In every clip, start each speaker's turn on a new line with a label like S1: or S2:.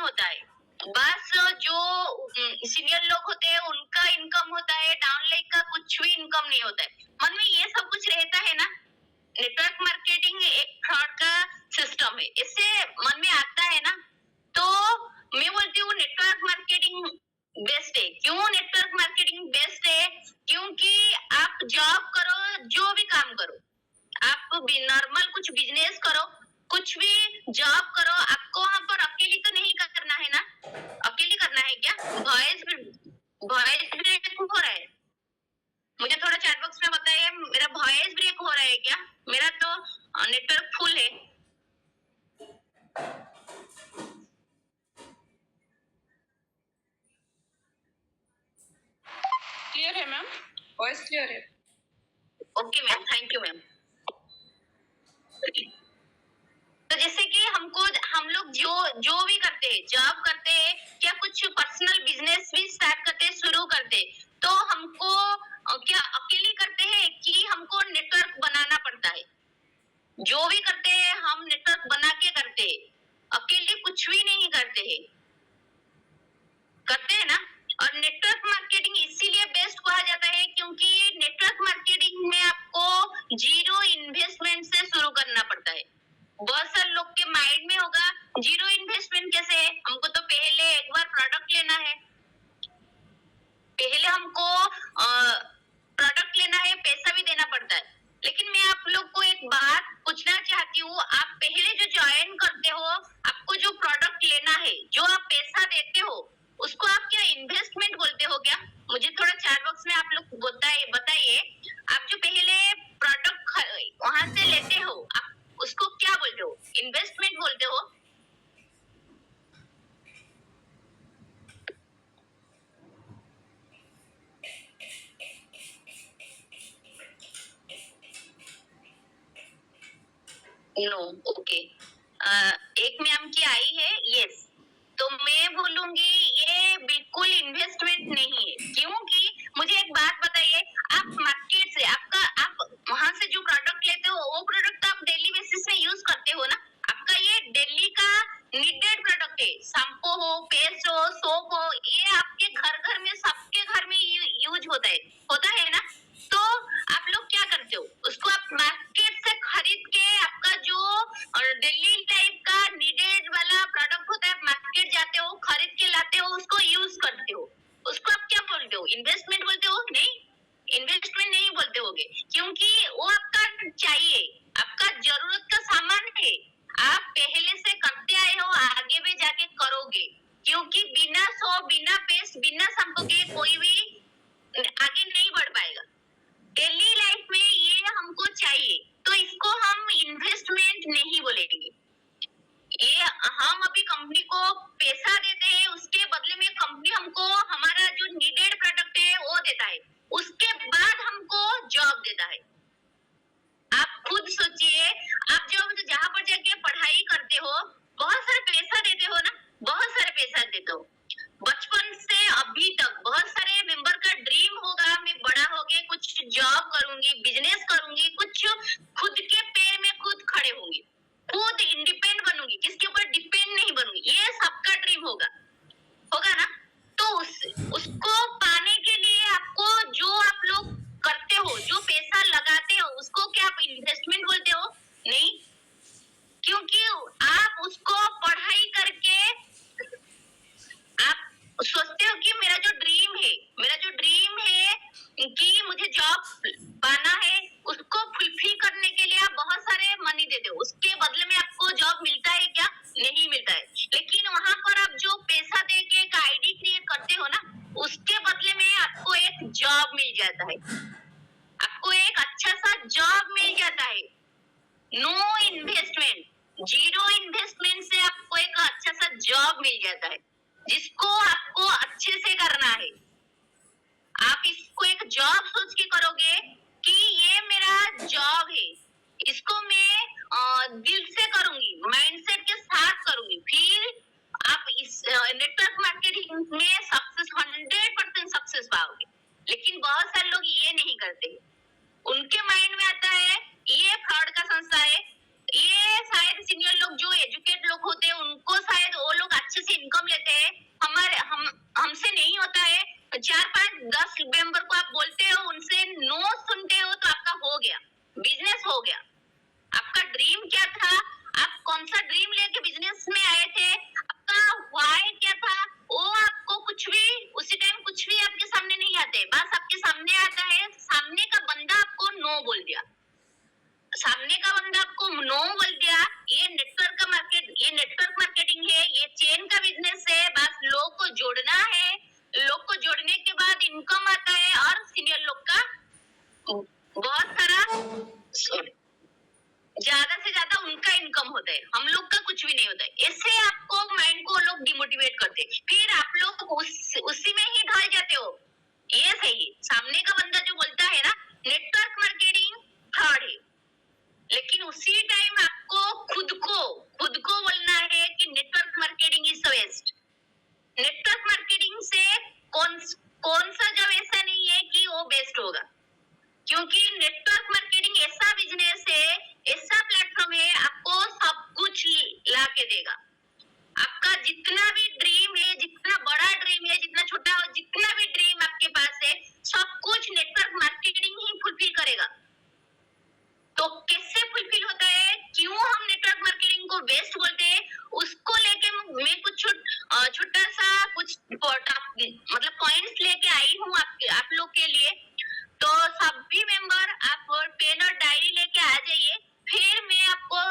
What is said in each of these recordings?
S1: होता है, बस जो सीनियर लोग होते हैं उनका इनकम होता है, डाउनलाइन का कुछ भी इनकम नहीं होता है। मन में ये सब कुछ रहता है ना। नेटवर्क मार्केटिंग एक फ्रॉड का सिस्टम है, इससे मन में आता है ना, तो मैं बोलती हूँ नेटवर्क मार्केटिंग बेस्ट है। क्यों नेटवर्क मार्केटिंग बेस्ट है? क्योंकि आप जॉब करो, जो भी काम करो, आप नॉर्मल कुछ बिजनेस करो, कुछ भी जॉब करो, आपको वहां पर अकेली तो नहीं करना है ना। अकेली करना है क्या? वॉइस ब्रेक हो रहा है, मुझे थोड़ा चैट बॉक्स में बताइए, मेरा वॉइस ब्रेक हो रहा है क्या? मेरा तो नेटवर्क फुल है।
S2: क्लियर है मैम, वॉइस क्लियर है।
S1: Okay ma'am, thank you ma'am. तो जैसे कि हम लोग जो भी करते हैं, जॉब करते हैं या कुछ पर्सनल बिजनेस भी स्टार्ट करते हैं, शुरू करते हैं, तो हमको क्या अकेली करते हैं कि हमको नेटवर्क बनाना पड़ता है? जो भी करते हैं हम नेटवर्क बना के करते हैं, अकेले कुछ भी नहीं करते हैं, करते हैं ना। और नेटवर्क मार्केटिंग इसीलिए बेस्ट कहा जाता है क्योंकि नेटवर्क मार्केटिंग में आपको जीरो इन्वेस्टमेंट से शुरू करना पड़ता है। बहुत सारे लोग के माइंड में होगा जीरो इन्वेस्टमेंट कैसे है? हमको तो पहले एक बार प्रोडक्ट लेना है, पहले हमको प्रोडक्ट लेना है, पैसा भी देना पड़ता है। लेकिन मैं आप लोग को एक बात पूछना चाहती हूँ, आप पहले जो ज्वाइन करते हो, आपको जो प्रोडक्ट लेना है, जो आप पैसा देते हो, उसको आप क्या इन्वेस्टमेंट बोलते हो क्या? मुझे थोड़ा चैट बॉक्स में आप लोग बताइए, आप जो पहले प्रोडक्ट वहां से लेते हो, आप उसको क्या बोलते हो? इन्वेस्टमेंट बोलते हो? No, okay. एक मैम की आई है, यस, तो मैं बोलूंगी ये बिल्कुल इन्वेस्टमेंट नहीं है। क्योंकि मुझे एक बात बताइए, आप मार्केट से आप वहां से जो प्रोडक्ट लेते हो, वो प्रोडक्ट आप डेली बेसिस में यूज करते हो ना। आपका ये डेली का नीडेड प्रोडक्ट है, शैम्पू हो, पेस्ट हो, सोप हो, ये आपके घर में, सबके घर में यूज होता है ना। तो आप लोग क्या करते हो, उसको आप मार्केट से खरीद के, आपका जो डेली टाइप का नीडेड वाला प्रोडक्ट होता है, मार्केट जाते हो, खरीद के लाते हो, उसको यूज करते हो, उसको आप क्या बोलते हो? इन्वेस्टमेंट बोलते हो? नहीं, इन्वेस्टमेंट नहीं बोलते होगे, क्योंकि वो आपका चाहिए, आपका जरूरत का सामान है, आप पहले से करते आए हो, आगे भी जाके करोगे। क्योंकि बिना सोप, बिना पेस्ट, बिना शैम्पू के कोई भी आगे नहीं बढ़ पाएगा। डेली लाइफ में ये हमको चाहिए, तो इसको हम इन्वेस्टमेंट नहीं बोलेंगे। ये हम अभी कंपनी को पैसा देते हैं, उसके बदले में कंपनी हमको हमारा जो नीडेड प्रोडक्ट है वो देता है, उसके बाद हमको जॉब देता है। आप खुद सोचिए, आप जब जहाँ पर जाके पढ़ाई करते हो, बहुत सारे पैसा देते हो ना, बहुत सारे पैसा देते हो। बचपन से अभी तक बहुत सारे मेंबर का ड्रीम होगा, मैं बड़ा होके कुछ जॉब करूंगी, बिजनेस करूंगी, कुछ खुद के पैर में खुद खड़े होंगी, खुद इंडिपेंडेंट बनूंगी, किसके ऊपर डिपेंड नहीं बनूंगी, ये सबका ड्रीम होगा ना। तो उसको पाने के लिए आपको जो आप लोग करते हो, जो पैसा लगाते हो, उसको क्या आप इन्वेस्टमेंट बोलते हो? नहीं, क्योंकि आप उसको पढ़ाई करके आप सोचते हो कि मेरा जो ड्रीम है कि मुझे जॉब पाना है, उसको फुलफिल करने के लिए आप बहुत सारे मनी देते हो, उसके बदले में आपको जॉब मिलता है क्या? नहीं मिलता है। लेकिन वहां पर आप जो पैसा दे के एक आईडी क्रिएट करते हो ना, उसके बदले में आपको एक जॉब मिल जाता है, आपको एक अच्छा सा जॉब मिल जाता है। नो इन्वेस्टमेंट, जीरो इन्वेस्टमेंट से आपको एक अच्छा सा जॉब मिल जाता है, जिसको आपको अच्छे से करना है। आप इसको एक जॉब सोच के करोगे कि ये मेरा जॉब है, इसको मैं दिल से करूंगी, माइंडसेट के साथ करूंगी, फिर आप इस नेटवर्क मार्केटिंग में सक्सेस 100% सक्सेस पाओगे। लेकिन बहुत सारे लोग ये नहीं करते, उनके माइंड में आता है ये फ्रॉड का संस्था है, ये शायद सीनियर लोग जो एजुकेट लोग होते हैं उनको शायद वो लोग अच्छे से इनकम 10 मेंबर को आप बोलते हो, उनसे नो सुनते हो, तो आपका हो गया, बिजनेस हो गया। आपका ड्रीम क्या था, आप कौन सा ड्रीम लेके बिजनेस में आए थे, आपका व्हाई क्या था, वो आपको कुछ भी उसी टाइम कुछ भी आपके सामने नहीं आते। बस आपके सामने आता है सामने का बंदा आपको नो बोल दिया, सामने का बंदा आपको नो बोल दिया। ये नेटवर्क मार्केटिंग है, ये चेन का बिजनेस है। बस लोग को जोड़ना है, लोग को जोड़ने के बाद इनकम आता है, और सीनियर लोग का बहुत सारा, ज्यादा से ज्यादा उनका इनकम होता है, हम लोग का कुछ भी नहीं होता है। इससे आपको माइंड को लोग डिमोटिवेट करते हैं, फिर आप लोग उसी में ही ढल जाते हो। ये सही है, सामने का बंदा जो बोलता है ना नेटवर्क मार्केटिंग थर्ड है, लेकिन उसी टाइम आपको खुद को बोलना है कि network marketing is the best. Network marketing से कौन सा जॉब ऐसा नहीं है कि वो बेस्ट होगा, क्योंकि नेटवर्क मार्केटिंग ऐसा बिजनेस है, ऐसा प्लेटफॉर्म है, आपको सब कुछ ला के देगा। आपका जितना भी ड्रीम है, जितना बड़ा ड्रीम है, जितना छोटा हो, जितना भी ड्रीम आपके पास है, सब कुछ नेटवर्क मार्केटिंग ही फुलफिल करेगा। तो कैसे फुलफिल होता है, क्यों हम नेटवर्क मार्केटिंग को बेस्ट बोलते हैं, उसको लेके मैं कुछ छोटा सा कुछ मतलब पॉइंट्स लेके आई हूँ आप लोग के लिए। तो सभी मेंबर आप पेन और डायरी लेके आ जाइए, फिर मैं आपको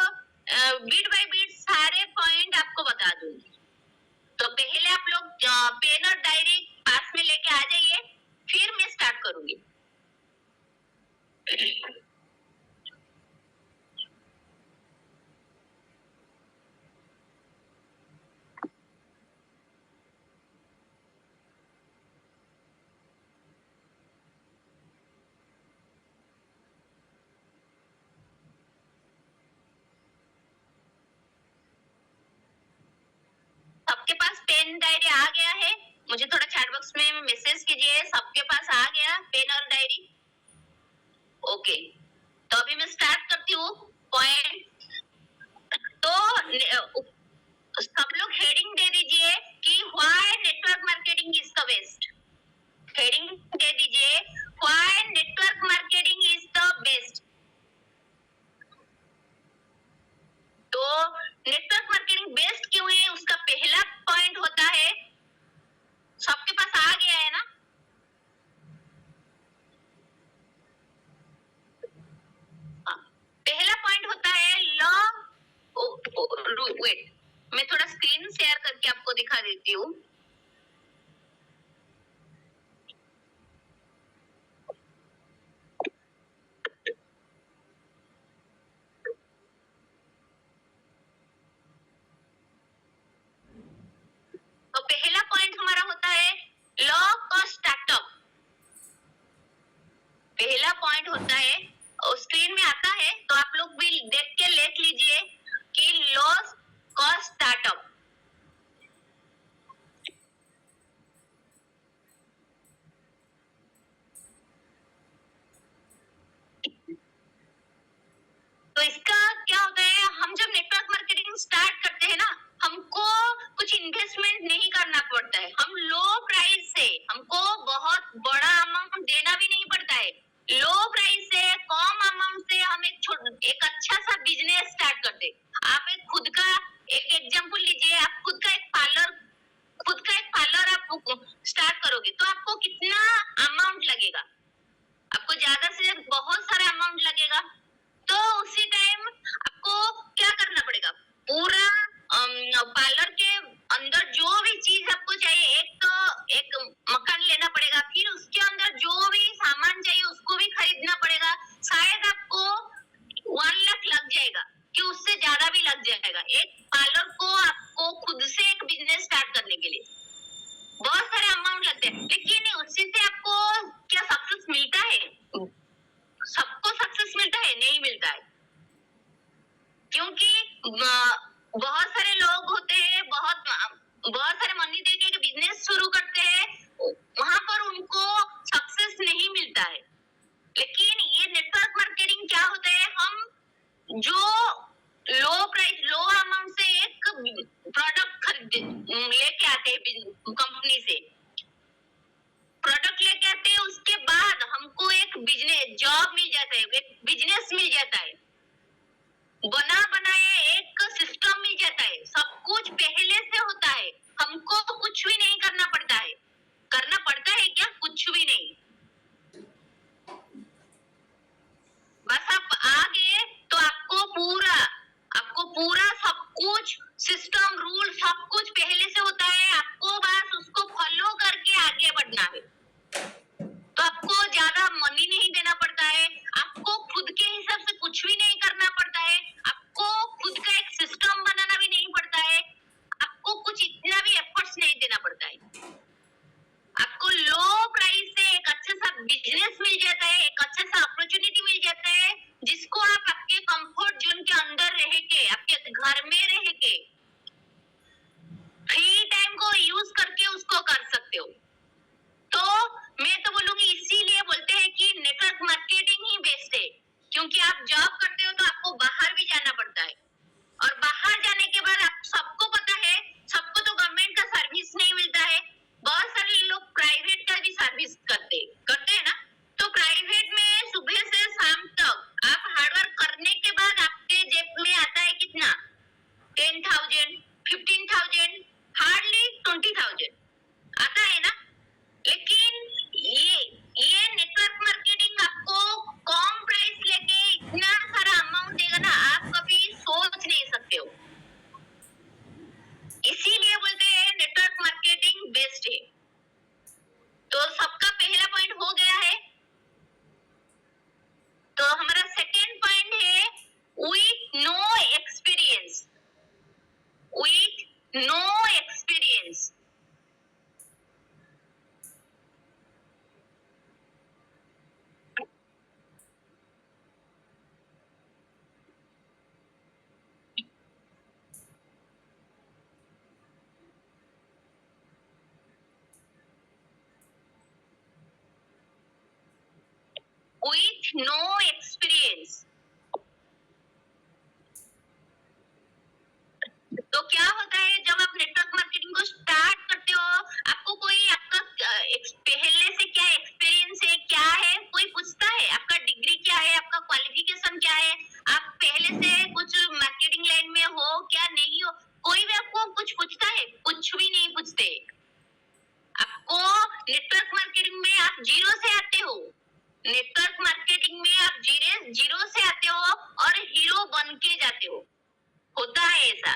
S1: बीट बाय बीट सारे पॉइंट आपको बता दूंगी। तो पहले आप लोग पेन और डायरी पास में लेके आ जाइए, फिर मैं स्टार्ट करूंगी। सबके पास पेन डायरी आ गया है? मुझे थोड़ा चैट बॉक्स में मैसेज कीजिए, सबके पास आ गया पेन और डायरी? ओके, तो अभी मैं स्टार्ट करती हूँ पॉइंट। तो सब लोग हेडिंग दे दीजिए कि why network marketing is the best. Heading दे दीजिए, why network marketing is the best. तो नेटवर्क मार्केटिंग बेस्ट क्यों है, उसका पहला पॉइंट होता है, सबके पास आ गया है ना? पहला पॉइंट होता है लॉ। वेट, मैं थोड़ा स्क्रीन शेयर करके आपको दिखा देती हूँ। तो पहला पॉइंट हमारा होता है लॉ ऑफ स्टार्टअप। पहला पॉइंट होता है, स्क्रीन में आता है तो आप लोग भी देख के लिख लीजिए कि लॉ ऑफ स्टार्टअप। तो इसका क्या होता है, हम जब नेटवर्क मार्केटिंग स्टार्ट करते हैं ना, हमको कुछ इन्वेस्टमेंट नहीं करना पड़ता है। हम लो प्राइस से, हमको बहुत बड़ा अमाउंट देना भी नहीं पड़ता है। लो प्राइस से, कम अमाउंट से हम एक अच्छा सा बिजनेस स्टार्ट करते। आप एक खुद का एक एग्जांपल लीजिए, आप खुद का एक पार्लर आप स्टार्ट करोगे तो आपको कितना अमाउंट लगेगा, आपको ज्यादा से बहुत सारा अमाउंट लगेगा। तो उसी टाइम आपको क्या करना पड़ेगा, पूरा पार्लर के अंदर जो भी चीज आपको चाहिए, एक मकान लेना पड़ेगा, फिर उसके अंदर जो भी सामान चाहिए उसको भी खरीदना पड़ेगा। शायद आपको 1 लाख लग जाएगा कि उससे ज्यादा भी लग जाएगा एक पार्लर को आपको खुद से एक बिजनेस स्टार्ट करने के लिए। बहुत सारे अमाउंट लगते हैं, लेकिन उसी से आपको क्या सक्सेस मिलता है? सबको सक्सेस मिलता है? नहीं मिलता है, क्योंकि बहुत सारे लोग होते हैं, बहुत सारे मनी देके बिजनेस शुरू करते हैं, वहां पर उनको सक्सेस नहीं मिलता है। लेकिन ये नेटवर्क मार्केटिंग क्या होता है, हम जो लो प्राइस, लो अमाउंट से एक प्रोडक्ट लेके आते हैं कंपनी से, प्रोडक्ट लेके आते हैं उसके बाद हमको एक बिजनेस जॉब मिल जाता है, एक बिजनेस मिल जाता है, बना बनाया एक सिस्टम मिल जाता है, सब कुछ पहले से होता है, हमको कुछ भी नहीं करना पड़ता है। करना पड़ता है क्या? कुछ भी नहीं, बस आप आ गए तो आपको पूरा सब कुछ सिस्टम रूल सब कुछ पहले से होता है, आपको बस उसको फॉलो करके आगे बढ़ना है। तो आपको ज्यादा मनी नहीं देना पड़ता है, आपको खुद के हिसाब से कुछ भी नहीं करना पड़ता है, आपको खुद का एक सिस्टम बनाना भी नहीं पड़ता है, आपको कुछ इतना भी एफर्ट्स नहीं देना पड़ता है। आपको लो प्राइस से एक अच्छा सा बिजनेस मिल जाता है, एक अच्छा सा अपॉर्चुनिटी मिल जाता है, जिसको आप आपके कंफर्ट जोन के अंदर रह के, आपके घर में रह के फ्री टाइम को यूज करके उसको कर सकते हो। तो मैं तो बोलूंगी इसीलिए बोलते हैं कि नेटवर्क मार्केटिंग ही बेस्ट है, क्योंकि आप जॉब करते हो तो आपको बाहर भी जाना पड़ता है, और बाहर जाने के बाद आप सबको पता है, सबको तो गवर्नमेंट का सर्विस नहीं मिलता है, बहुत सारे लोग प्राइवेट का भी सर्विस करते हैं ना। तो प्राइवेट में सुबह से शाम तक आप हार्डवर्क करने के बाद आपके जेब में आता है कितना? 10,000, 15,000, हार्डली 20,000 आता है ना। लेकिन ये नेटवर्क मार्केटिंग आपको कम प्राइस लेके इतना सारा अमाउंट देगा ना, आप कभी सोच नहीं सकते हो। इसीलिए बोलते हैं नेटवर्क मार्केटिंग बेस्ट है। तो सबका पहला पॉइंट हो गया है। तो हमारा सेकेंड पॉइंट है with no experience. With no experience, with no experience। तो क्या होता है जब आप नेटवर्क मार्केटिंग को स्टार्ट करते हो, आपको कोई आपका पहले से क्या एक्सपीरियंस है, क्या है, कोई पूछता है आपका डिग्री क्या है, आपका क्वालिफिकेशन क्या है, आप पहले से कुछ मार्केटिंग लाइन में हो क्या नहीं हो, कोई भी आपको कुछ पूछता है? कुछ भी नहीं पूछते। आपको नेटवर्क मार्केटिंग में आप जीरो से आते हो, नेटवर्क मार्केटिंग में आप जीरो से आते हो और हीरो बन के जाते हो, होता है ऐसा।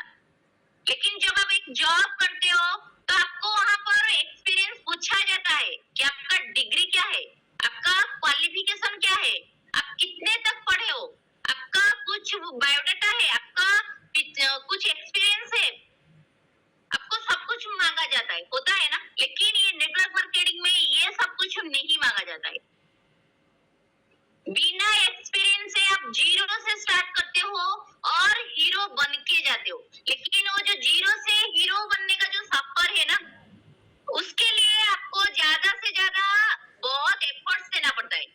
S1: लेकिन जब आप एक जॉब करते हो तो आपको वहां पर एक्सपीरियंस पूछा जाता है कि आपका डिग्री क्या है, आपका क्वालिफिकेशन क्या है, आप कितने तक पढ़े हो, आपका कुछ बायोडाटा है, आपका कुछ एक्सपीरियंस है, आपको सब कुछ मांगा जाता है, होता है ना। लेकिन ये नेटवर्क मार्केटिंग में ये सब कुछ नहीं मांगा जाता है। बिना एक्सपीरियंस से आप जीरो से स्टार्ट करते हो और हीरो बन के जाते हो। लेकिन वो जो जीरो से हीरो बनने का जो सफर है ना, उसके लिए आपको ज्यादा से ज्यादा बहुत एफर्ट्स देना पड़ता है,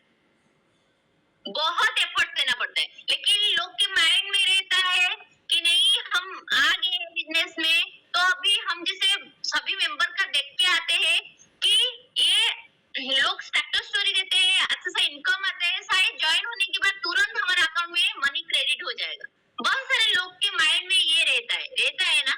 S1: बहुत एफर्ट्स देना पड़ता है। लेकिन लोग के माइंड में रहता है कि नहीं, हम आ गए बिजनेस में तो अभी हम जैसे सभी मेंबर का देख के आते हैं कि ये लोग सक्सेस स्टोरी देते हैं, अच्छा सा इनकम आता है, शायद ज्वाइन होने के बाद तुरंत हमारे अकाउंट में मनी क्रेडिट हो जाएगा। बहुत सारे लोग के माइंड में ये रहता है ना।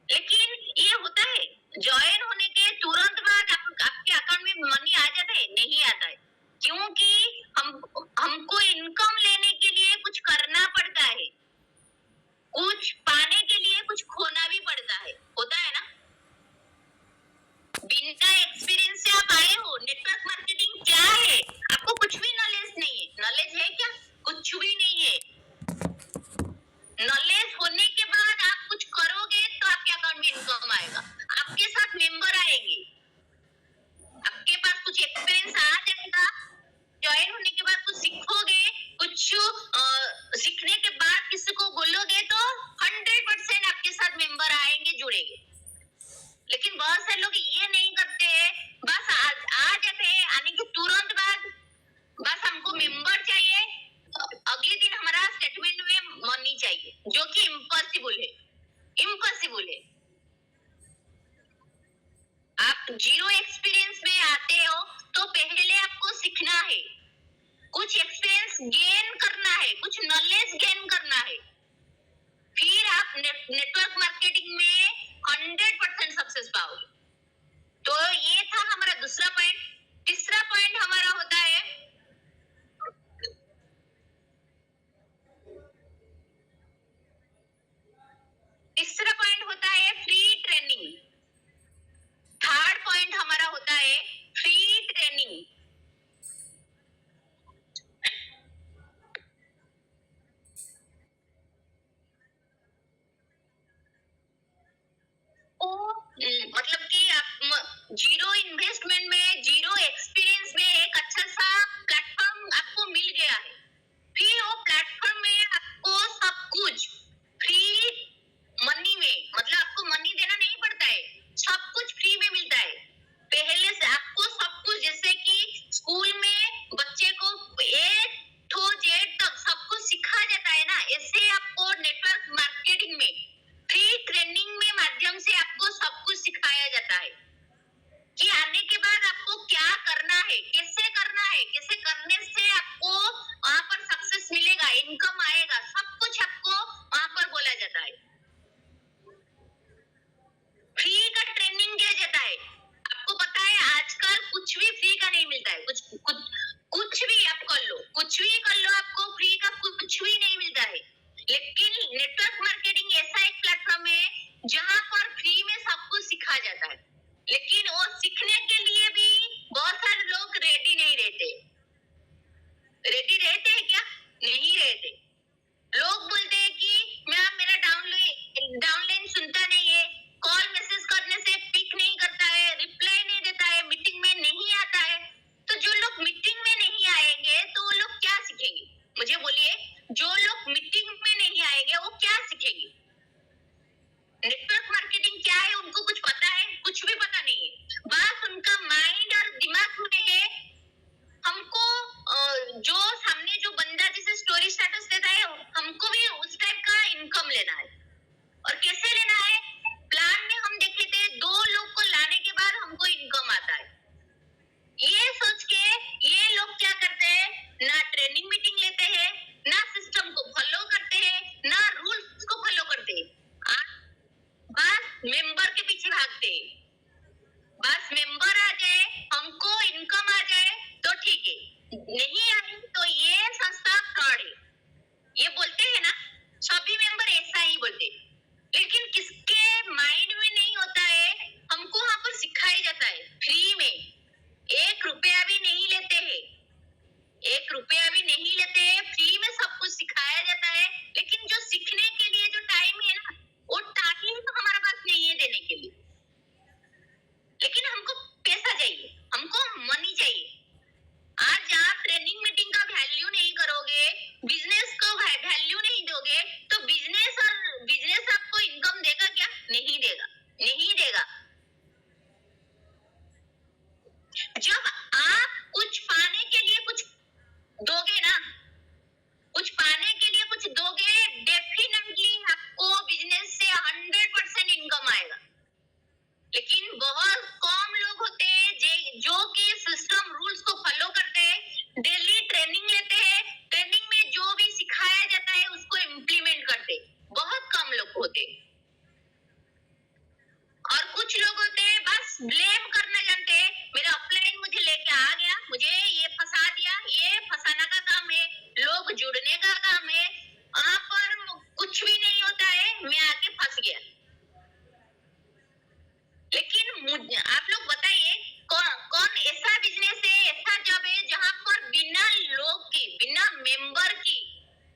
S1: लेकिन ये होता है ज्वाइन होने के तुरंत बाद आपके अकाउंट में मनी आ जाता है? नहीं आता है, क्योंकि हमको इनकम लेने के लिए कुछ करना पड़ता है, कुछ पाने के लिए कुछ खोना भी पड़ता है, होता है ना। बिना एक्सपीरियंस से आप आए हो, नेटवर्क मार्केटिंग क्या है आपको कुछ भी नॉलेज नहीं है। नॉलेज है क्या? कुछ भी नहीं है। नॉलेज होने के बाद आप कुछ करोगे तो आपके अकाउंट में इनकम आएगा, आपके साथ मेंबर आएंगे, आपके पास कुछ एक्सपीरियंस आ जाएगा, ज्वाइन होने के बाद कुछ सीखोगे, कुछ सीखने के बाद किसी को बोलोगे तो 100% आपके साथ मेंबर आएंगे, जुड़ेंगे। लेकिन बहुत सारे लोग ये नहीं करते हैं, बस आ जाते हैं, आने के तुरंत बाद बस हमको मेंबर चाहिए, अगले दिन हमारा स्टेटमेंट में मनी चाहिए, जो कि इम्पॉसिबल है, इम्पॉसिबल है। आप जीरो एक्सपीरियंस में आते हो तो पहले आपको सीखना है, कुछ एक्सपीरियंस गेन करना है, कुछ नॉलेज गेन करना है, फिर आप नेटवर्क मार्केटिंग में 100% सक्सेस पाओगे। तो ये था हमारा दूसरा पॉइंट। तीसरा पॉइंट हमारा होता है फ्री ट्रेनिंग। थर्ड पॉइंट हमारा होता है फ्री ट्रेनिंग। मतलब कि आप जीरो इन्वेस्टमेंट में, जीरो एक्सपीरियंस में एक अच्छा सा प्लेटफॉर्म आपको मिल गया है, फिर वो प्लेटफॉर्म में आपको सब कुछ फ्री मनी में, मतलब आपको मनी देना नहीं पड़ता है, सब कुछ फ्री में मिलता है। पहले से आपको सब कुछ, जैसे कि स्कूल में बच्चे को A to Z तक सब कुछ सिखाया जाता है ना, ऐसे आपको नेटवर्क मार्केटिंग में फ्री ट्रेनिंग में माध्यम से आपको सब कुछ सिखाया जाता है कि आने के बाद आपको क्या करना है, कैसे करना है, कैसे करने से आपको वहां पर सक्सेस मिलेगा, इनकम आएगा, सब कुछ आपको वहां पर बोला जाता है। फ्री का ट्रेनिंग दिया जाता है। आपको पता है आजकल कुछ भी फ्री का नहीं मिलता है, कुछ भी आप कर लो, कुछ भी कर लो, आपको फ्री का कुछ भी नहीं मिलता है। लेकिन नेटवर्क मार्केटिंग ऐसा एक प्लेटफॉर्म है जहां पर फ्री में सब कुछ सिखाया जाता है, लेकिन वो सीखने के लिए भी बहुत सारे लोग रेडी नहीं रहते। रेडी रहते हैं क्या? नहीं रहते। लोग बोलते हैं कि मैम मेरा डाउनलाइन सुनता नहीं है, कॉल मैसेज करने से पिक नहीं करता है, रिप्लाई नहीं देता है, मीटिंग में नहीं आता है। तो जो लोग मीटिंग में नहीं आएंगे तो वो लोग क्या सीखेंगे? मुझे बोलिए, जो लोग मीटिंग में नहीं आएंगे वो क्या सीखेंगे? नेटवर्क मार्केटिंग क्या है उनको कुछ पता है? कुछ भी पता नहीं है। बस उनका माइंड और दिमाग में है हमको जो सामने जो बंदा जिसे स्टोरी स्टेटस देता है, हमको भी उस टाइप का इनकम लेना है। और कैसे लेना है? प्लान में हम देखे थे 2 लोग को लाने के बाद हमको इनकम आता है। ये सोच के ये लोग क्या करते हैं, ना ट्रेनिंग मीटिंग लेते हैं, ना सिस्टम को फॉलो करते हैं, ना रूल्स को फॉलो करते हैं, बस मेंबर के पीछे भागते हैं। बस मेंबर आ जाए, हमको इनकम आ जाए तो ठीक है, नहीं आई तो ये संस्था फ्रॉड है, ये बोलते हैं ना, सभी मेंबर ऐसा ही बोलते। लेकिन किसके माइंड में नहीं होता है, हमको वहां पर सिखाया जाता है फ्री में, 1 रुपया भी नहीं लेते हैं, 1 रुपया भी नहीं लेते हैं, फ्री में सब कुछ सिखाया जाता है। लेकिन जो सीखने के लिए जो टाइम है ना, वो टाइम तो हमारे पास नहीं है देने के लिए। लेकिन हमको पैसा चाहिए, हमको मनी चाहिए। आज आप ट्रेनिंग मीटिंग का वैल्यू नहीं करोगे, बिजनेस को वैल्यू नहीं दोगे, तो बिजनेस आपको इनकम देगा क्या? नहीं देगा, नहीं देगा। जब आप कुछ पाने के लिए कुछ दोगे ना, कुछ पाने के लिए कुछ दोगे, डेफिनेटली आपको बिजनेस से 100% इनकम आएगा। लेकिन बहुत कम लोग होते हैं जो कि सिस्टम रूल्स को फॉलो करते हैं, डेली ट्रेनिंग लेते हैं, ट्रेनिंग में जो भी सिखाया जाता है उसको इम्प्लीमेंट करते, बहुत कम लोग होते। और कुछ लोग होते हैं बस ब्लेम करना जानते हैं, मेरा अपलाइन मुझे लेके आ गया, मुझे ये फंसा दिया, ये फंसाना का काम है, लोग जुड़ने का काम है, वहां पर कुछ भी नहीं होता है, मैं आके फंस गया। लेकिन आप लोग बताइए कौन ऐसा बिजनेस है, ऐसा जॉब है जहां पर बिना लोग की, बिना मेंबर की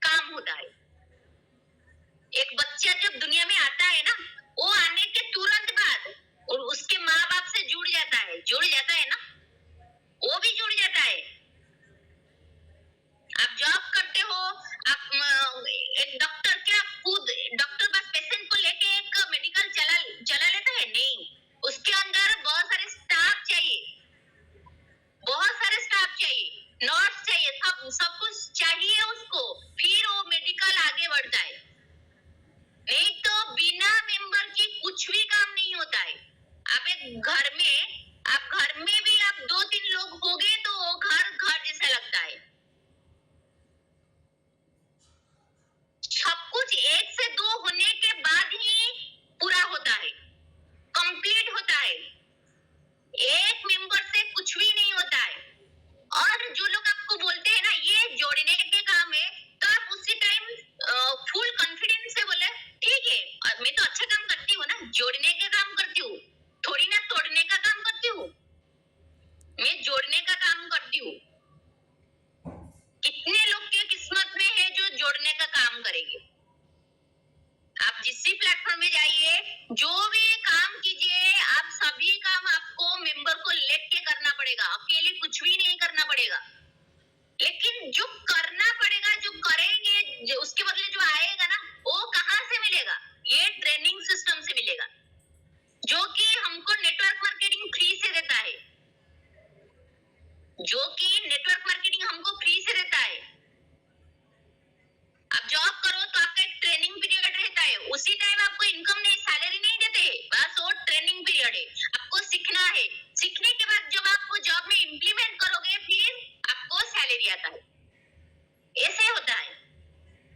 S1: काम होता है? एक बच्चा जब दुनिया में आता है ना, वो आने के तुरंत बाद उसके माँ बाप से जुड़ जाता है ना, वो भी जुड़ जाता है। आप जॉब करते हो, आप एक डॉक्टर क्या खुद डॉक्टर बस पेशेंट को लेके एक मेडिकल चला लेता है? नहीं, उसके अंदर बहुत सारे स्टाफ चाहिए, बहुत सारे स्टाफ चाहिए, नर्स चाहिए, सब कुछ चाहिए उसको, फिर वो मेडिकल आगे बढ़ता है। नहीं तो बिना मेंबर की कुछ भी काम नहीं होता है। आप घर में भी आप 2-3 लोग हो गए तो वो घर जैसा लगता है। सब कुछ 1 से 2 होने के बाद ही पूरा होता है, कंप्लीट होता है। एक मेंबर से कुछ भी नहीं होता है। और जो लोग आपको बोलते हैं ना ये जोड़ने के काम है, तो आप उसी टाइम फुल कॉन्फिडेंस से बोले ठीक है, और मैं तो अच्छा काम करती हूँ ना, जोड़ने के काम करती हूँ, थोड़ी ना तोड़ने का काम करती हूँ, मैं जोड़ने का काम करती हूँ। कितने लोग के किस्मत में है जो जोड़ने का काम करेंगे। आप जिस भी प्लेटफॉर्म में जाइए, जो भी काम कीजिए, आप सभी काम आपको मेंबर को लेके करना पड़ेगा, अकेले कुछ भी नहीं करना पड़ेगा। लेकिन जो करना पड़ेगा, जो करेंगे, उसके बदले जो आएगा ना, वो कहाँ से मिलेगा? ये ट्रेनिंग सिस्टम से मिलेगा, जो कि हमको नेटवर्क मार्केटिंग फ्री से देता है, जो कि नेटवर्क मार्केटिंग हमको फ्री से देता है। आप जॉब करो तो आपका एक ट्रेनिंग पीरियड रहता है, उसी टाइम आपको इनकम नहीं, सैलरी नहीं देते, बस वो ट्रेनिंग पीरियड है, आपको सीखना है। सीखने के बाद जब आप वो जॉब में इंप्लीमेंट करोगे, फिर आपको सैलरी आता है, ऐसे होता है।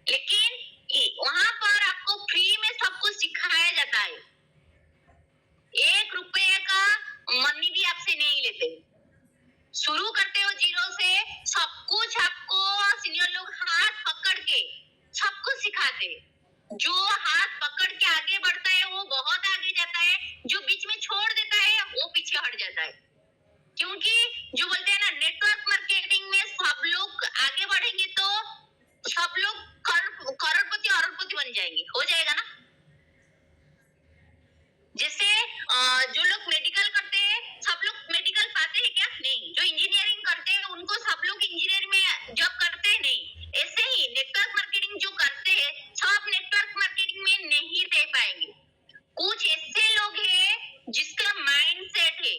S1: लेकिन वहां पर आपको फ्री में सब कुछ सिखाया जाता है, 1 रुपए का मनी भी आपसे नहीं लेते। शुरू करते हो जीरो से, सब कुछ आपको सीनियर लोग हाथ पकड़ के सब कुछ सिखाते हैं। जो हाथ पकड़ के आगे बढ़ता है वो बहुत आगे जाता है, जो बीच में छोड़ देता है वो पीछे हट जाता है। क्योंकि जो बोलते हैं ना, नेटवर्क मार्केटिंग में सब लोग आगे बढ़ेंगे तो सब लोग करोड़पति अरबपति बन जाएंगे, हो जाएगा ना। जैसे जो लोग मेडिकल करते हैं, सब लोग मेडिकल पाते हैं क्या? नहीं। जो इंजीनियरिंग करते हैं उनको सब लोग इंजीनियरिंग में जॉब करते हैं? नहीं। ऐसे ही नेटवर्क मार्केटिंग जो करते हैं, सब नेटवर्क मार्केटिंग में नहीं रह पाएंगे। कुछ ऐसे लोग हैं जिसका माइंड सेट है,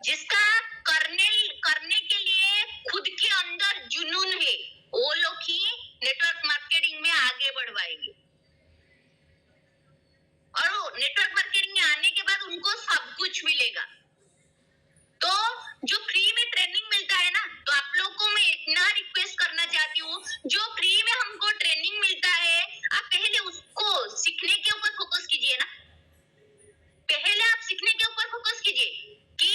S1: जिसका करने के लिए खुद के अंदर जुनून है, वो लोग ही नेटवर्क मार्केटिंग में आगे बढ़ पाएंगे। और वो नेटवर्क मार्केटिंग में आने के बाद उनको सब कुछ मिलेगा। तो जो फ्री में ट्रेनिंग मिलता है ना, तो आप लोगों को मैं इतना रिक्वेस्ट करना चाहती हूँ, जो फ्री में हमको ट्रेनिंग मिलता है, आप पहले उसको सीखने के ऊपर फोकस कीजिए ना। पहले आप सीखने के ऊपर फोकस कीजिए कि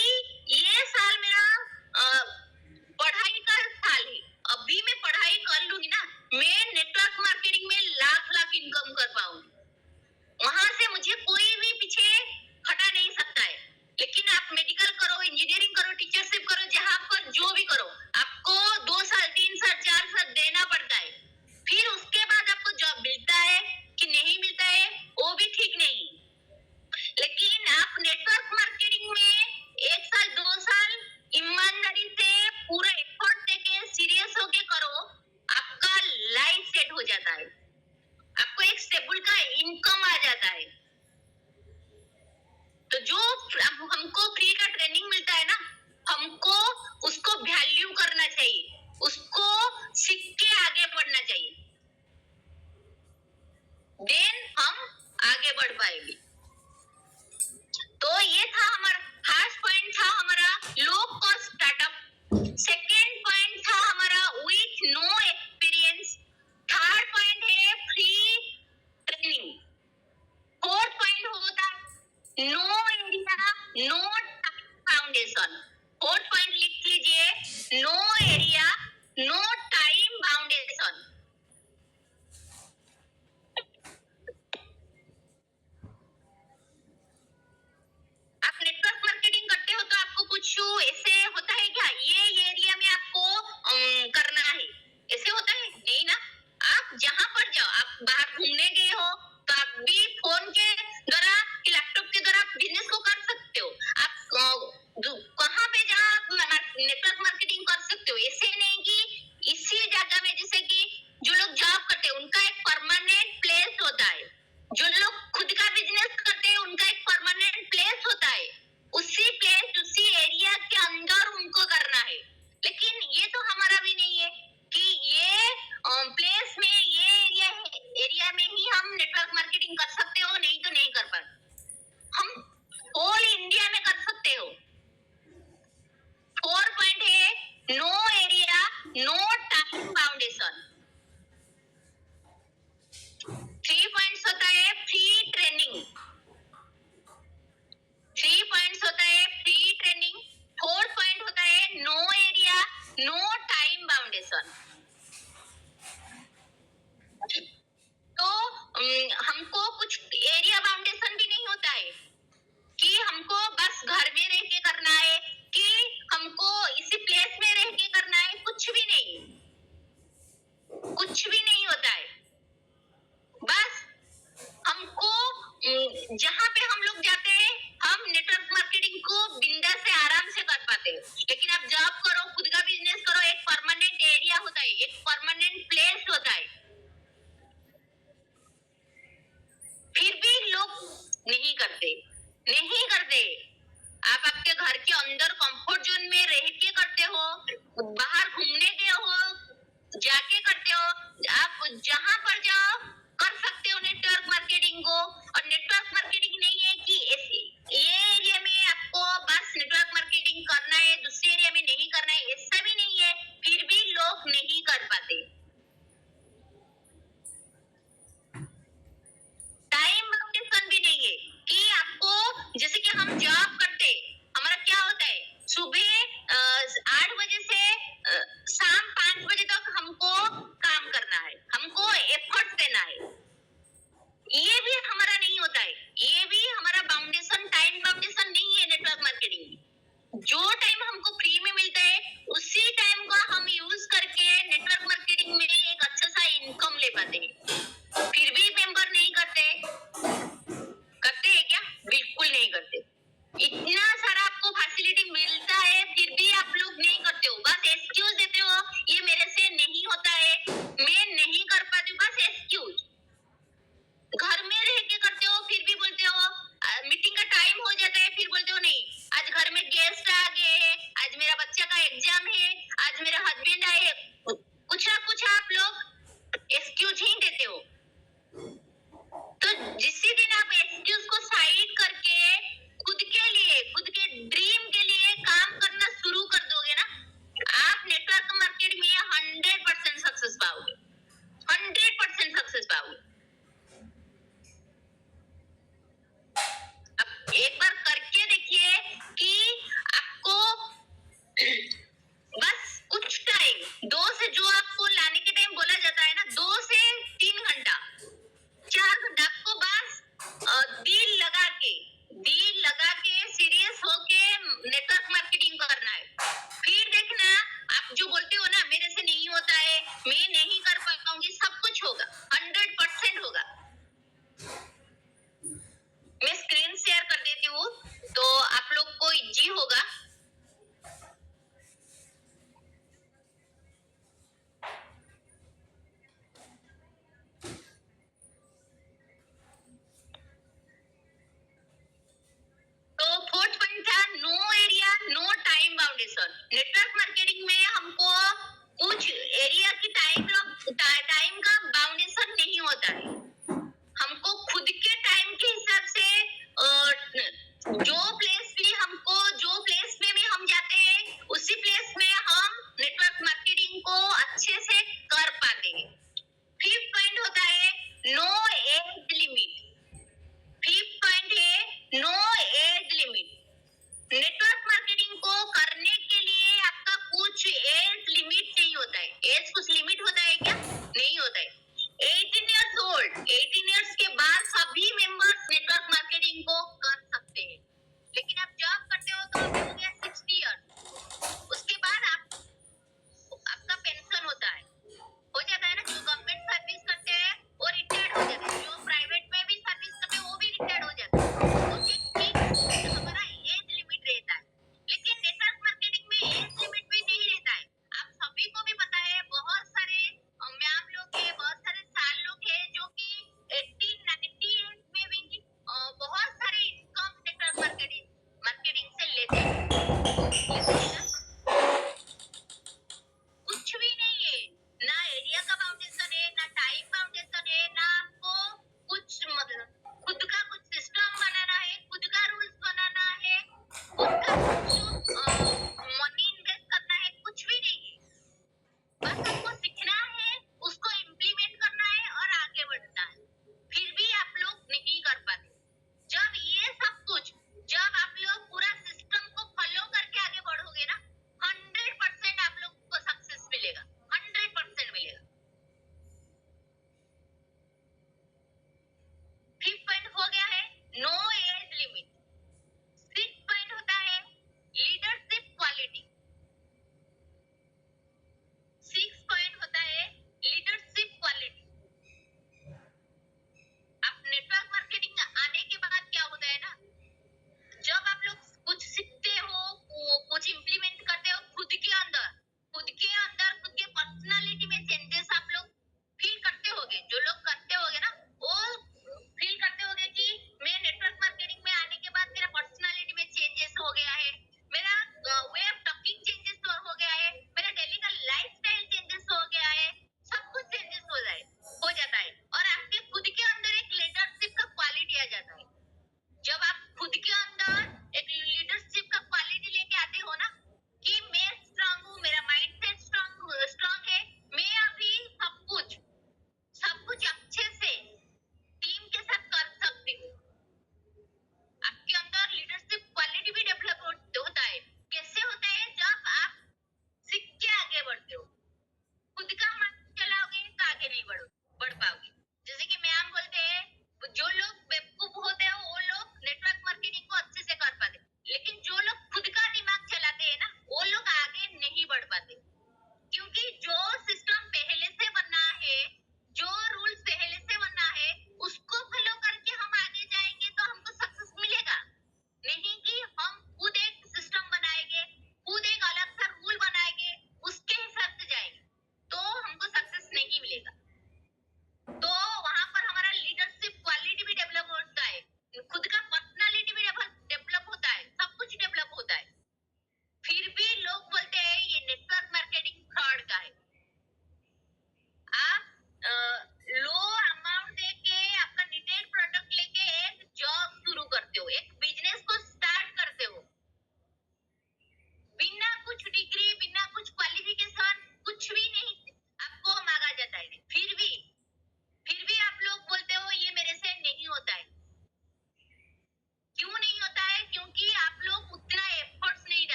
S1: ये साल मेरा पढ़ाई का साल है, अभी मैं पढ़ाई कर लूंगी ना, मैं नेटवर्क मार्केटिंग में लाख इनकम कर पाऊंगी, वहां से मुझे कोई भी पीछे हटा नहीं सकता है। लेकिन आप मेडिकल करो, इंजीनियरिंग करो, टीचरशिप करो, जहां पर जो भी करो, आपको 2 साल 3 साल 4 साल देना पड़ता है। फिर उसके बाद आपको जॉब मिलता है कि नहीं मिलता है वो भी ठीक नहीं। लेकिन आप नेटवर्क मार्केटिंग में 1 साल 2 साल ईमानदारी से पूरा एफर्ट देके सीरियस होके करो, आपका लाइफ सेट हो जाता है, आपको एक स्टेबल का इनकम आ जाता है। तो जो हमको फ्री का ट्रेनिंग मिलता है ना, हमको उसको वैल्यू करना चाहिए, उसको सीख के आगे बढ़ना चाहिए, देन हम आगे बढ़ पाएंगे। तो ये था हमारा फर्स्ट पॉइंट, था हमारा low cost startup. Second point था हमारा with no experience. Third point है फ्री ट्रेनिंग। फोर्थ पॉइंट होता है no area no foundation. Fourth point लिख लीजिए, no area no time foundation. आप नेटवर्क मार्केटिंग करते हो तो आपको कुछ ऐसे होता है क्या, ये एरिया में आपको करना है, ऐसे होता है? नहीं ना। आप जहां पर जाओ, आप बाहर घूमने गए हो तो आप भी फोन के द्वारा, लैपटॉप के द्वारा बिजनेस को कर सकते हो। आप कहाँ पे जहाँ नेटवर्क मार्केटिंग कर सकते हो। ऐसे नहीं कि इस नहीं करते। आप आपके घर के अंदर कंफर्ट जोन में रह के करते हो, बाहर घूमने गए हो जाके करते हो, आप जहां पर जाओ कर सकते हो नेटवर्क मार्केटिंग को। और नेटवर्क मार्केटिंग नहीं है कि ये एरिया में आपको बस नेटवर्क मार्केटिंग करना है, दूसरे एरिया में नहीं करना है, ऐसा भी नहीं है। फिर भी लोग नहीं कर पाते। टाइम बाउंडेशन भी नहीं है कि आपको, जैसे कि हम जॉब करते, हमारा क्या होता है, सुबह 8 बजे से शाम 5 बजे तक हमको काम करना है, हमको एफर्ट देना है। ये भी हमारा नहीं होता है, ये भी हमारा बाउंडेशन, टाइम बाउंडेशन नहीं है नेटवर्क मार्केटिंग में। जो टाइम हमको फ्री में मिलता है उसी टाइम को हम यूज करके नेटवर्क मार्केटिंग में एक अच्छा सा इनकम ले पाते हैं। फिर भी मेंबर नहीं करते। करते हैं क्या? बिल्कुल नहीं करते। इतना सारा आपको फैसिलिटी मिलता है फिर भी आप लोग नहीं करते हो, बस एक्सक्यूज देते हो, ये मेरे से नहीं होता है, मैं नहीं कर पाती हूँ, बस एक्सक्यूज। घर में रह के करते हो फिर भी बोलते हो, मीटिंग का टाइम हो जाता है फिर बोलते हो नहीं, आज घर में गेस्ट आ गए हैं, आज मेरा बच्चा का एग्जाम है, आज मेरा हस्बैंड आए, कुछ ना कुछ आप लोग एक्सक्यूज ही देते हो। तो जिस दिन आप एक्सक्यूज को साइड करके खुद के लिए, खुद के ड्रीम के लिए काम करना शुरू कर दोगे ना, आप नेटवर्क मार्केट में 100% सक्सेस पाओगे, 100% सक्सेस पाओगे। अब एक बार करके देखिए कि आपको बस कुछ टाइम, 2 से जो आपको लाने के टाइम बोला जाता है ना, 2 से 3 घंटा, 4 घंटा आपको बस दिल लगा के सीरियस होके नेटवर्क मार्केटिंग करना है। फिर देखना, आप जो बोलते हो ना मेरे से नहीं होता है, मैं नहीं कर पाऊंगी, सब कुछ होगा, 100% होगा। मैं स्क्रीन शेयर कर देती हूँ तो आप लोग को इजी होगा। तो फोर्थ पॉइंट था नो एरिया नो टाइम बाउंडेशन। नेटवर्क मार्केटिंग में हमको कुछ एरिया की टाइम का बाउंडेशन नहीं होता है। हमको खुद के टाइम के हिसाब से जो प्लेस में भी हम जाते हैं उसी प्लेस में हम नेटवर्क मार्केटिंग को अच्छे से कर पाते हैं। फिफ्थ पॉइंट होता है no age limit. Fifth point है no age limit. Network marketing को करने के लिए आपका कुछ एज लिमिट नहीं होता है। एज कुछ लिमिट होता है क्या? नहीं होता है। 18 इयर्स ओल्ड, 18 इयर्स के बाद सभी मेंबर्स नेटवर्क मार्केटिंग को कर सकते हैं। लेकिन आप जॉब करते हो तो अभी हो गया 60 इयर्स, उसके बाद आपका पेंशन होता है, हो जाता है ना। जो गवर्नमेंट सर्विस करते हैं वो रिटायर्ड हो जाते हैं, जो प्राइवेट में भी सर्विस करते हैं वो भी रिटायर्ड हो जाते हैं। तो एक फिक्स हमारा एज लिमिट रहता है। लेकिन नेटवर्क मार्केटिंग में एज लिमिट भी नहीं रहता है। आप सभी को भी पता है, बहुत सारे मैम लोग हैं, बहुत सारे साल लोग हैं जो कि 80 90 एज में भी बहुत सारे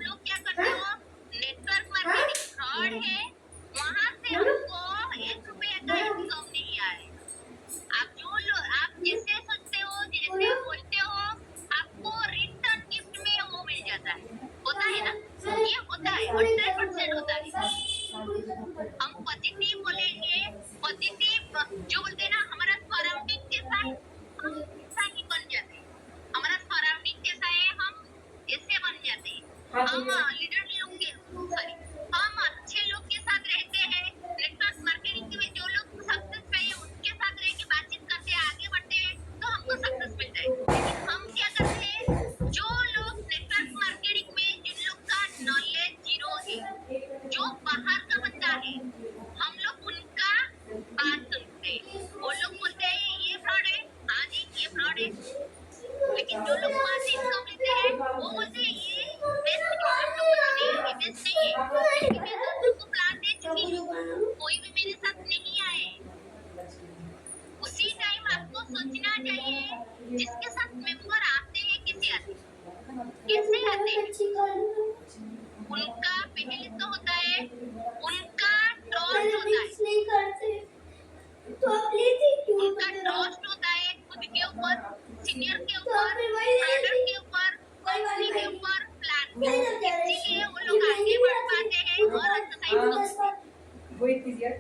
S1: आप लोग क्या करते हो, नेटवर्क मार्केटिंग फ्रॉड है, वहां से हमको 1 रुपया का इनकम नहीं आएगा। आप जैसे सोचते हो, जैसे बोलते हो, आपको रिटर्न गिफ्ट में वो मिल जाता है, होता है ना, ये होता है, 100% होता है। हम पॉजिटिव बोलेंगे, पॉजिटिव जो बोलते हैं ना, हमारा सराउंडिंग कैसा है, हम ऐसा ही बन जाते हैं। हमारा सराउंडिंग कैसा है, हम ऐसे बन जाते हैं। हम लीडर लोग के सॉरी हम अच्छे लोग के साथ रहते हैं, नेटवर्क मार्केटिंग में जो लोग सक्सेस पे है उनके साथ रह के बातचीत करते हैं, आगे बढ़ते हैं, तो हमको सक्सेस मिलता है। लेकिन हम क्या करते हैं, जो लोग नेटवर्क मार्केटिंग में जिन लोग का नॉलेज जीरो है, जो बाहर का बंदा है, हम लोग उनका बात सुनते हैं। वो लोग बोलते हैं ये फ्रॉड है, हाँ जी ये फ्रॉड है, लेकिन जो लोग वहां से इनकम लेते हैं वो बोलते हैं ये बेस्ट है। आप लोग बोलते नहीं ये बेस्ट नहीं है, क्योंकि मैं दूसरों को प्लान दे चुकी हूँ, कोई भी मेरे साथ नहीं आए। उसी टाइम आपको सोचना चाहिए जिसके साथ मेंबर आते हैं कैसे आते हैं, कैसे आते हैं। उनका पहले तो होता है, उनका ट्रस्ट होता है, उनका ट्रस्ट होता है खुद के ऊपर, सीनियर के ऊपर, प्रोडक्ट के ऊपर, कंपनी के ऊपर, प्लान पे। इसीलिए वो लोग आगे बढ़ पाते हैं और एक्सरसाइज करते हैं।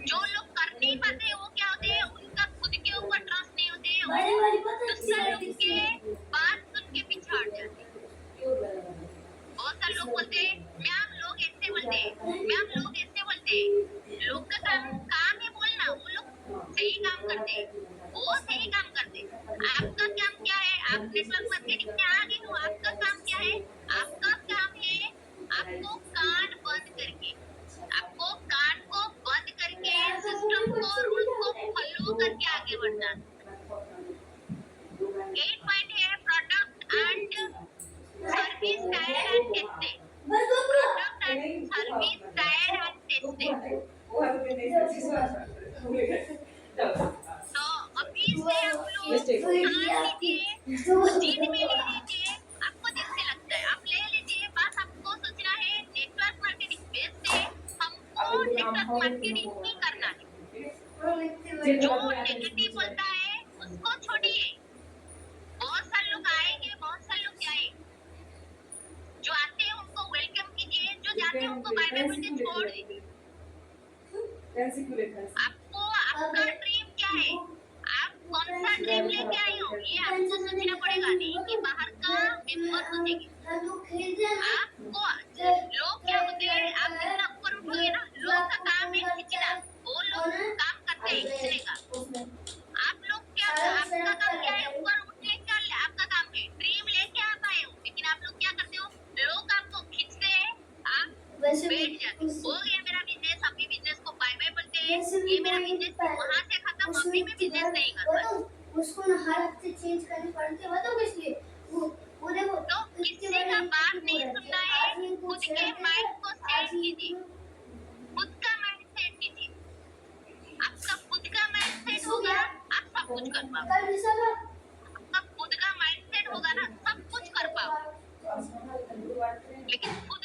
S1: जो लोग कर नहीं पाते वो क्या होते हैं, उनका खुद के ऊपर ट्रस्ट नहीं होते हैं, वो दूसरा लोग के बात सुन के पीछे हट जाते हैं। बहुत सारे लोग बोलते हैं मैम लोग ऐसे बोलते हैं, मैम लोग ऐसे बोलते हैं। लोग का काम है बोलना, वो लोग सही काम करते हैं, वो सही काम करते हैं। आपका काम क्या है, आप नेटवर्क मार्केटिंग में आ गए हो, आपका काम क्या है, आपका काम है आपको कान बंद करके, आपको कान को बंद करके सिस्टम को, रूल को फॉलो करके आगे बढ़ना। 8 पॉइंट है product and service tyre and tested, product and service tyre and tested. तो अभी से आप लोग ठान लीजिए, जीत में ले लीजिए, आपको जिससे लगता है आप ले लीजिए। बस आपको सोचना है नेटवर्क मार्केटिंग बेस है, हमको नेटवर्क मार्केटिंग ही करना है। जो नेगेटिव बोलता है उसको छोड़िए, बहुत सारे लोग आएंगे, बहुत सारे लोग जाएंगे, जो आते हैं उनको वेलकम कीजिए, जो जाते हैं उनको बाय बाय बोल के छोड़ दीजिए। आपको आपका ड्रीम क्या है, आप कौन सा ड्रीम लेके आई हो, ये आपको सोचना पड़ेगा, नहीं कि बाहर का मेंबर सोचेंगे। आपको लोग क्या बोलते हैं, आप जितना ऊपर उठोगे ना, लोग का काम है खींचना, वो लोग काम करते हैं खींचने का। आप लोग क्या, आपका काम क्या है, ऊपर उठने का आपका काम है, ड्रीम लेके आप आए हो, लेकिन आप लोग क्या करते हो, लोग आपको खींचते हैं, आप बैठ जाते हो गया मेरा बिजनेस, अभी बिजनेस को बाय बाय बोलते हैं, ये मेरा बिजनेस वहां से खत्म, अभी मैं बिजनेस नहीं कर सकता।
S3: उसको ना हर हफ्ते चेंज करनी पड़ती है, बताओ किस लिए? वो देखो
S1: तो किसी का बात नहीं सुनना है, खुद के माइंड को सेट कीजिए, खुद का माइंड सेट कीजिए। आपका खुद का माइंड सेट होगा, आप सब कुछ कर पाओगे।
S3: कल भी सब
S1: आपका खुद का माइंड सेट होगा ना, सब कुछ कर पाओगे। लेकिन खुद